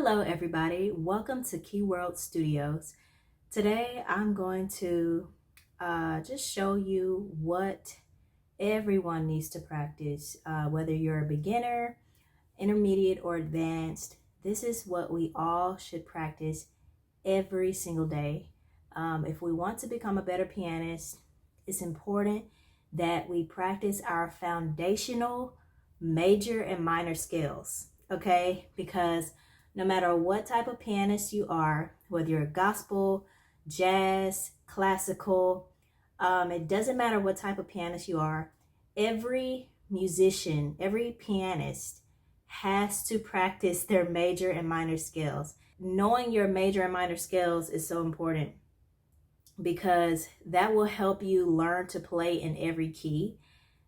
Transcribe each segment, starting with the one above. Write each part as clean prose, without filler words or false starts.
Hello everybody, welcome to Key World Studios. Today I'm going to just show you what everyone needs to practice, whether you're a beginner, intermediate, or advanced. This is what we all should practice every single day. If we want to become a better pianist, it's important that we practice our foundational major and minor scales, okay? Because no matter what type of pianist you are, whether you're gospel, jazz, classical, it doesn't matter what type of pianist you are. Every musician, every pianist has to practice their major and minor scales. Knowing your major and minor scales is so important because that will help you learn to play in every key.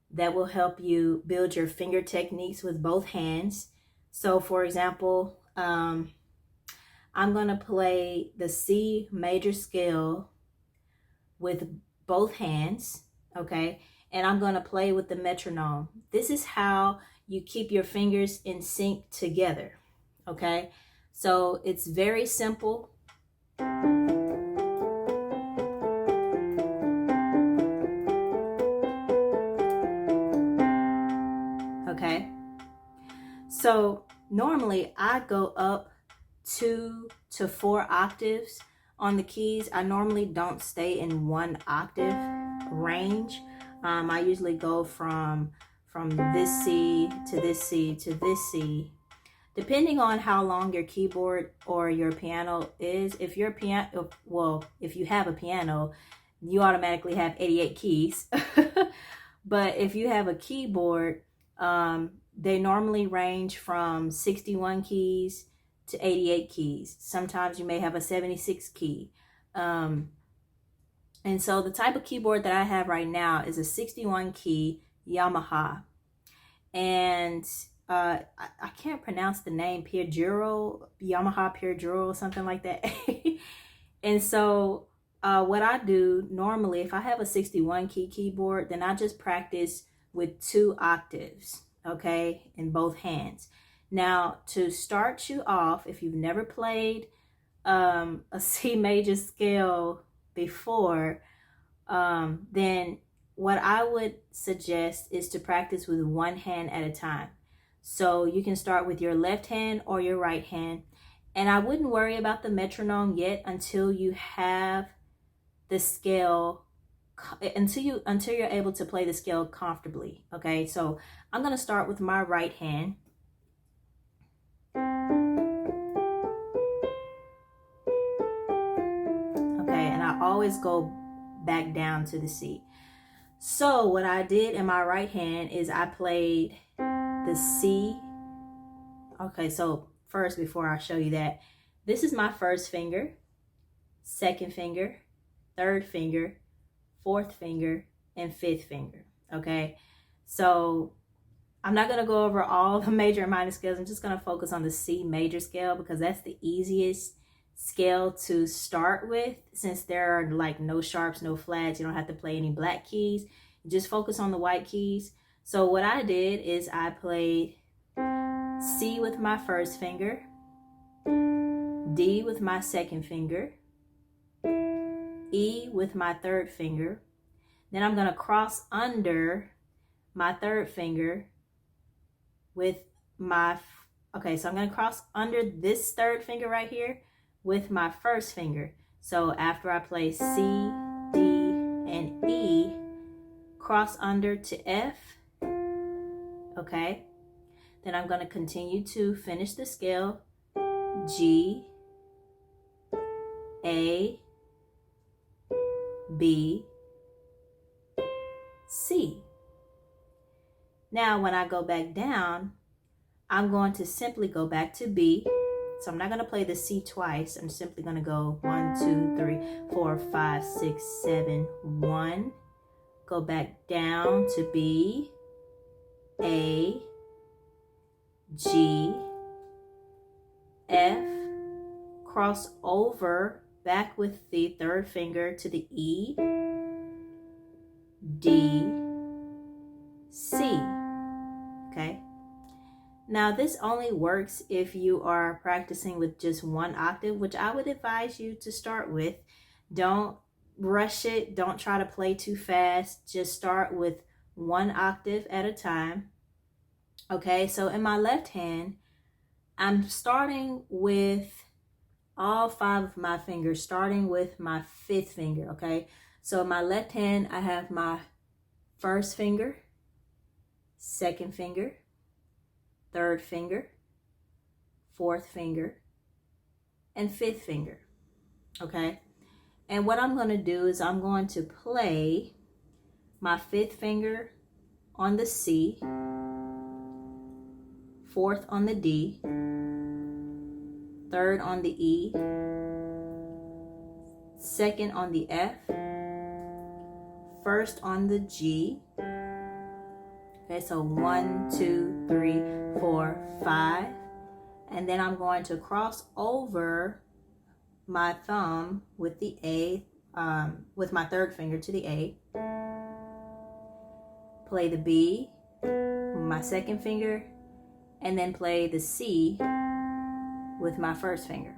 That will help you build your finger techniques with both hands. So for example, I'm going to play the C major scale with both hands, okay? And I'm going to play with the metronome. This is how you keep your fingers in sync together, okay? So it's very simple. Okay? So normally I go up 2 to 4 octaves on the keys. I normally don't stay in one octave range. I usually go from this C to this C to this C, depending on how long your keyboard or your piano is. If your piano, well, if you have a piano, you automatically have 88 keys. But if you have a keyboard, they normally range from 61 keys to 88 keys. Sometimes you may have a 76 key. And so the type of keyboard that I have right now is a 61 key Yamaha. And I can't pronounce the name, Yamaha Pierduro, something like that. And so what I do normally, if I have a 61 key keyboard, then I just practice with 2 octaves, okay, in both hands. Now, to start you off, if you've never played a C major scale before, then what I would suggest is to practice with one hand at a time. So you can start with your left hand or your right hand. And I wouldn't worry about the metronome yet until you have the scale, until you're able to play the scale comfortably. Okay, so I'm going to start with my right hand. Okay, and I always go back down to the C. So what I did in my right hand is I played the C. Okay, so first, before I show you that, this is my first finger, second finger, third finger, fourth finger, and fifth finger. Okay, so I'm not going to go over all the major and minor scales. I'm just going to focus on the C major scale because that's the easiest scale to start with, since there are like no sharps, no flats. You don't have to play any black keys. You just focus on the white keys. So what I did is I played C with my first finger, D with my second finger, E with my third finger. Then I'm going to cross under my third finger with my, okay, so I'm going to cross under this third finger right here with my first finger. So after I play C, D, and E, cross under to F, okay? Then I'm going to continue to finish the scale, G, A, B, C. Now when I go back down, I'm going to simply go back to B. So I'm not going to play the C twice. I'm simply going to go 1, 2, 3, 4, 5, 6, 7, 1. Go back down to B, A, G, F, cross over back with the third finger to the E, D, C. Okay. Now Now, this only works if you are practicing with just one octave, which I would advise you to start with. Don't rush it. Don't try to play too fast. Just start with one octave at a time. Okay, so in my left hand, I'm starting with all 5 of my fingers, starting with my 5th finger, okay? So in my left hand, I have my 1st finger, 2nd finger, 3rd finger, 4th finger, and 5th finger, okay? And what I'm gonna do is I'm going to play my 5th finger on the C, 4th on the D, 3rd on the E, 2nd on the F, 1st on the G. Okay, so 1, 2, 3, 4, 5. And then I'm going to cross over my thumb with the A, with my 3rd finger to the A. Play the B, my 2nd finger, and then play the C with my 1st finger.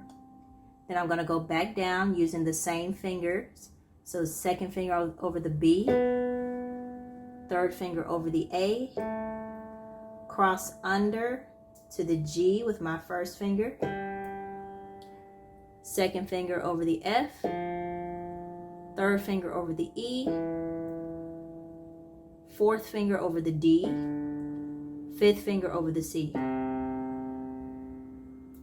Then I'm going to go back down using the same fingers. So 2nd finger over the B, 3rd finger over the A, cross under to the G with my 1st finger, 2nd finger over the F, 3rd finger over the E, 4th finger over the D, 5th finger over the C.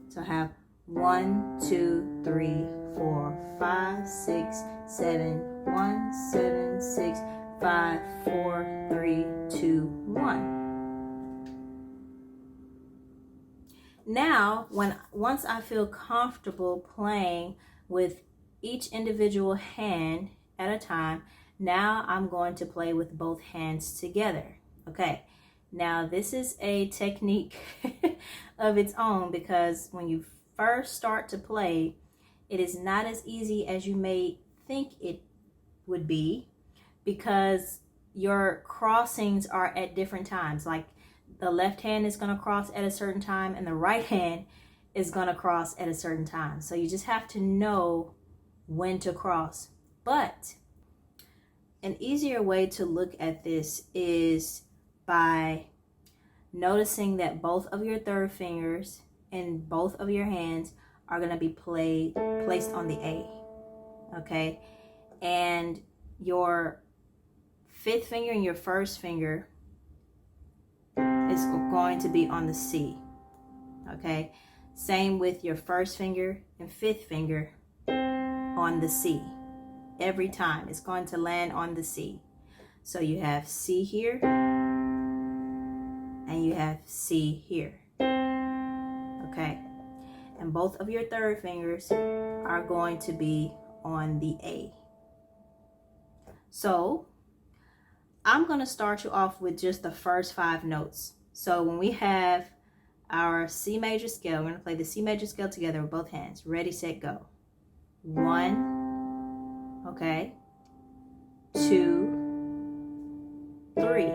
So I have 1, 2, 3, 4, 5, 6, 7, 1, 7, 6, 5, 4, 3, 2, 1. Now, once I feel comfortable playing with each individual hand at a time, now I'm going to play with both hands together. Okay, now this is a technique of its own, because when you first start to play, it is not as easy as you may think it would be, because your crossings are at different times. Like the left hand is going to cross at a certain time and the right hand is going to cross at a certain time. So you just have to know when to cross. But an easier way to look at this is by noticing that both of your 3rd fingers and both of your hands are going to be placed on the A. Okay, and your 5th finger and your 1st finger is going to be on the C. Okay, same with your 1st finger and 5th finger on the C. Every time it's going to land on the C. So you have C here and you have C here. Okay, and both of your 3rd fingers are going to be on the A. So I'm going to start you off with just the first 5 notes. So when we have our C major scale, we're going to play the C major scale together with both hands. Ready, set, go. 1, okay, 2, 3.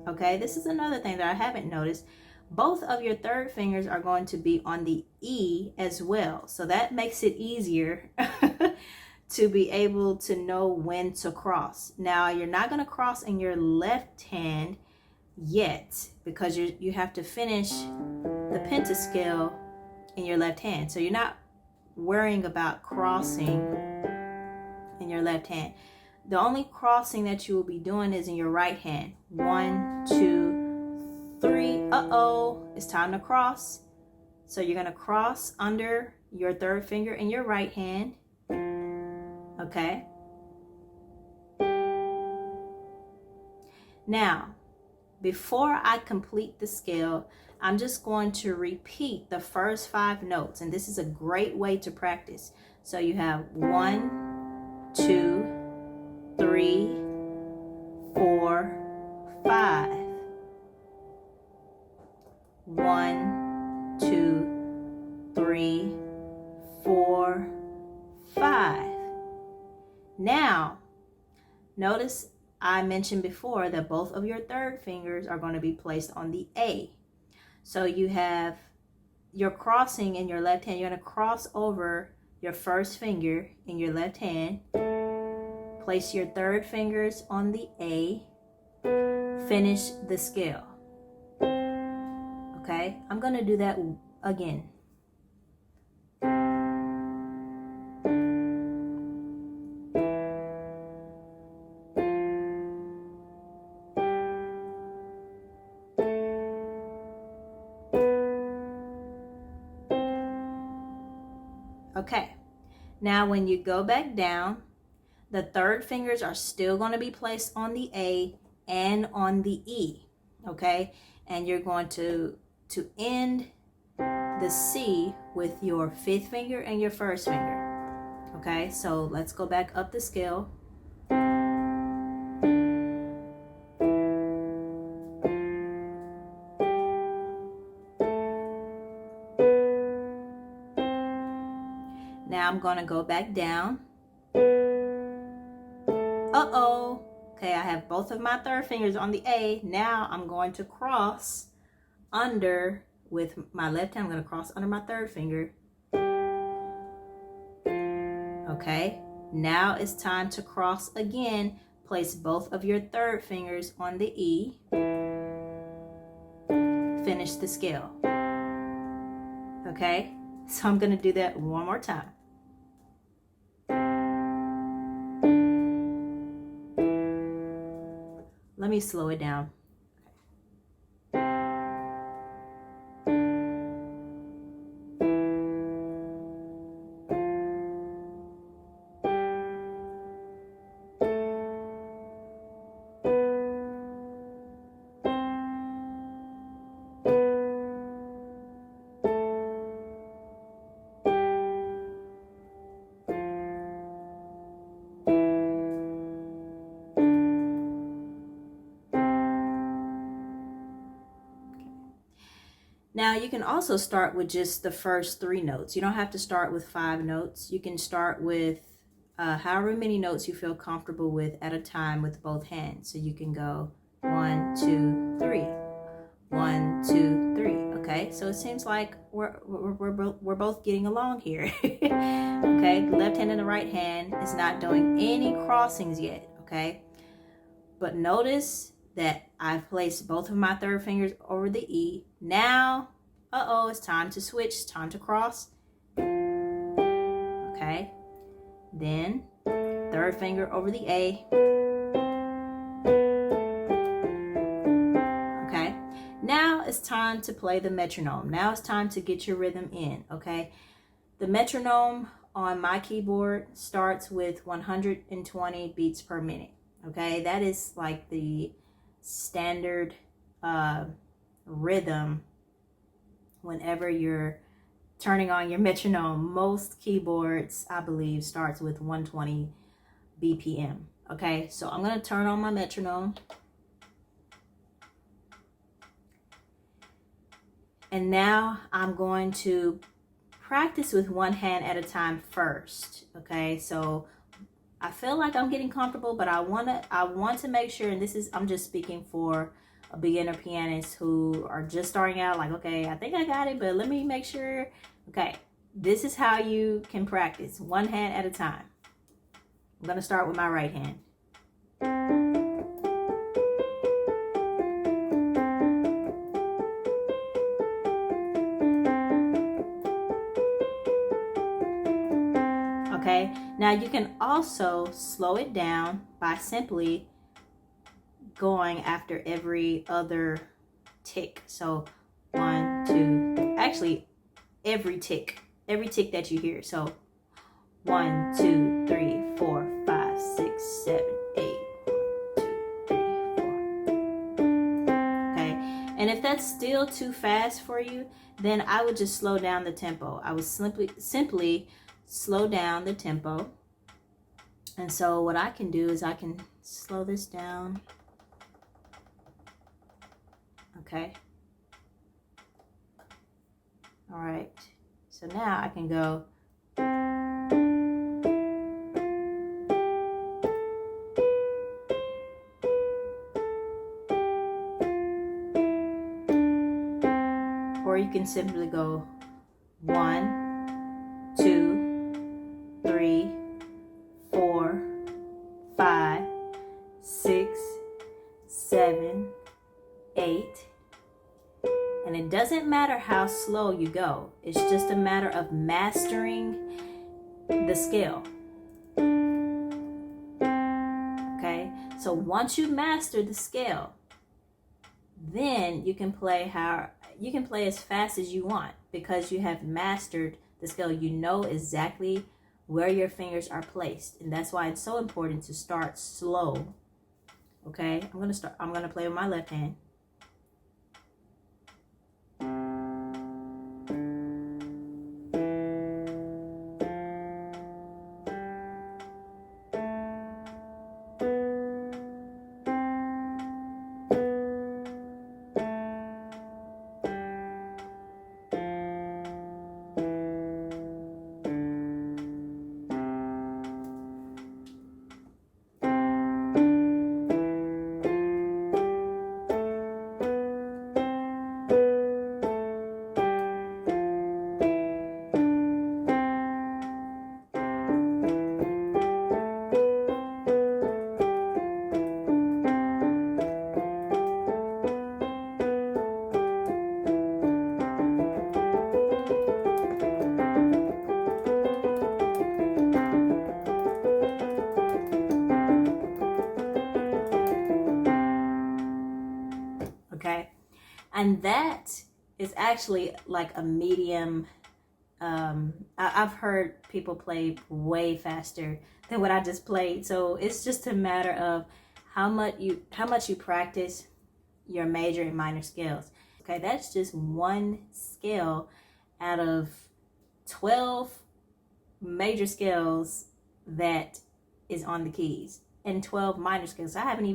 Okay, this is another thing that I haven't noticed. Both of your 3rd fingers are going to be on the E as well. So that makes it easier to be able to know when to cross. Now, you're not going to cross in your left hand yet, because you have to finish the pentascale in your left hand. So you're not worrying about crossing in your left hand. The only crossing that you will be doing is in your right hand. 1, 2, 3. Uh-oh, it's time to cross. So you're going to cross under your 3rd finger in your right hand. Okay. Now, before I complete the scale, I'm just going to repeat the first 5 notes, and this is a great way to practice. So you have 1, 2, 3, 4, 5. 1, 2, 3, 4, 5. Now, notice I mentioned before that both of your 3rd fingers are going to be placed on the A. So you have your crossing in your left hand. You're going to cross over your first finger in your left hand. Place your third fingers on the A. Finish the scale. Okay, I'm going to do that again. Okay, now when you go back down, the third fingers are still going to be placed on the A and on the E, okay? And you're going to end the C with your fifth finger and your first finger, okay? So let's go back up the scale. Now I'm going to go back down. Uh-oh. Okay, I have both of my third fingers on the A. Now I'm going to cross under with my left hand. I'm going to cross under my third finger. Okay, now it's time to cross again. Place both of your third fingers on the E. Finish the scale. Okay, so I'm going to do that one more time. Let me slow it down. Now you can also start with just the first 3 notes. You don't have to start with 5 notes. You can start with however many notes you feel comfortable with at a time with both hands. So you can go 1, 2, 3, 1, 2, 3. Okay, so it seems like we're both getting along here. Okay, the left hand and the right hand is not doing any crossings yet. Okay, but notice that I've placed both of my third fingers over the E. Now, it's time to switch. It's time to cross. Okay. Then, third finger over the A. Okay. Now it's time to play the metronome. Now it's time to get your rhythm in. Okay. The metronome on my keyboard starts with 120 beats per minute. Okay. That is like the standard rhythm whenever you're turning on your metronome. Most keyboards, I believe, starts with 120 BPM. Okay, so I'm going to turn on my metronome. And now I'm going to practice with one hand at a time first. Okay, so I feel like I'm getting comfortable, but I want to make sure, and this is, I'm just speaking for a beginner pianist who are just starting out, like, okay, I think I got it, but let me make sure. Okay, this is how you can practice, one hand at a time. I'm going to start with my right hand. Okay, now you can also slow it down by simply going after every other tick. So 1, 2, actually every tick that you hear. So 1, 2, 3, 4, 5, 6, 7, 8. 1, 2, 3, 4. Okay, and if that's still too fast for you, then I would just slow down the tempo. I would simply slow down the tempo. And so what I can do is I can slow this down. Okay. All right. So now I can go. can simply go 1, 2, 3, 4, 5, 6, 7, 8. And it doesn't matter how slow you go. It's just a matter of mastering the scale. Okay? So once you master the scale, then you can play as fast as you want, because you have mastered the scale. You know exactly where your fingers are placed, and that's why it's so important to start slow. Okay, I'm gonna play with my left hand. Okay, and that is actually like a medium. I've heard people play way faster than what I just played, so it's just a matter of how much you practice your major and minor scales. Okay, that's just one scale out of 12 major scales that is on the keys, and 12 minor scales. I haven't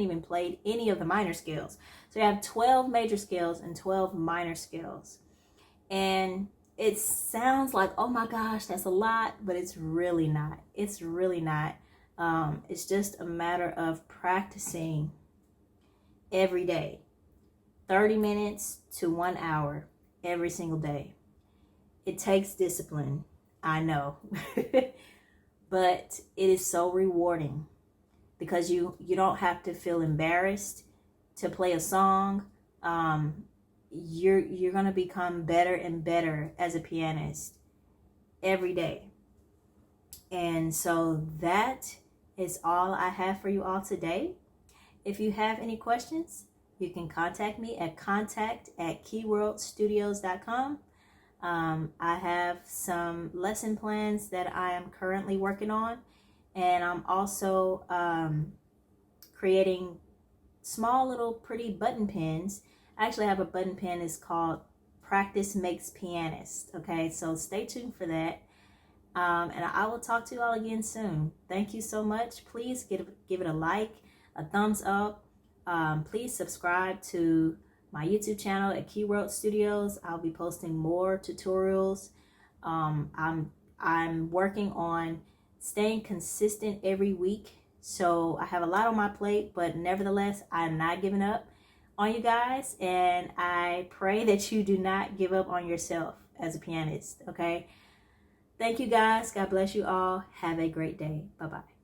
even played any of the minor scales. So you have 12 major scales and 12 minor scales. And it sounds like, oh my gosh, that's a lot, but it's really not. It's really not. It's just a matter of practicing every day, 30 minutes to 1 hour every single day. It takes discipline, I know, but it is so rewarding, because you don't have to feel embarrassed to play a song. You're gonna become better and better as a pianist every day. And so that is all I have for you all today. If you have any questions, you can contact me at contact@keyworldstudios.com. I have some lesson plans that I am currently working on, and I'm also creating small little pretty button pins. I actually have a button pin. It's called Practice Makes Pianist. Okay, so stay tuned for that. And I will talk to you all again soon. Thank you so much. Please give it a like, a thumbs up. Please subscribe to my YouTube channel at Keyworld Studios. I'll be posting more tutorials. I'm working on staying consistent every week. So I have a lot on my plate, but nevertheless, I'm not giving up on you guys. And I pray that you do not give up on yourself as a pianist, okay? Thank you guys. God bless you all. Have a great day. Bye-bye.